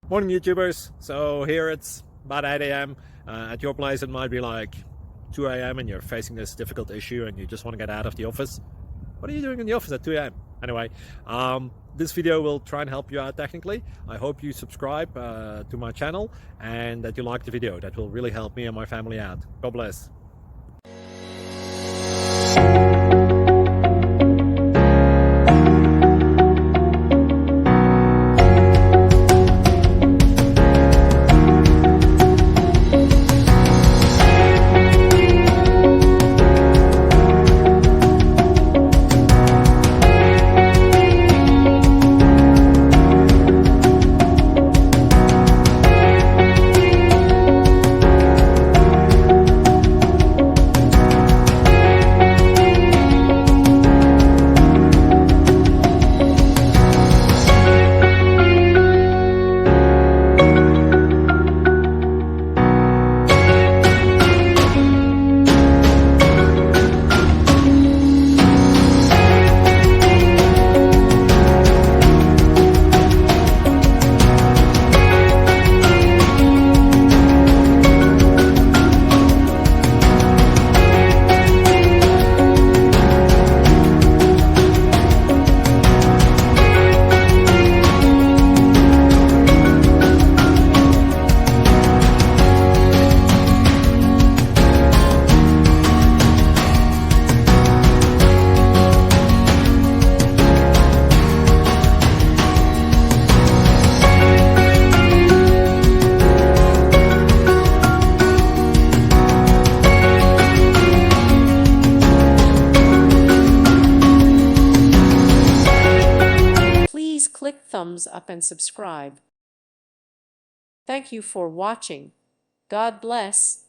Morning YouTubers. So here it's about 8 a.m. At your place it might be like 2 a.m. and you're facing this difficult issue and you just want to get out of the office. What are you doing in the office at 2 a.m.? Anyway, this video will try and help you out technically. I hope you subscribe to my channel and that you like the video. That will really help me and my family out. God bless. Please click thumbs up and subscribe. Thank you for watching. God bless.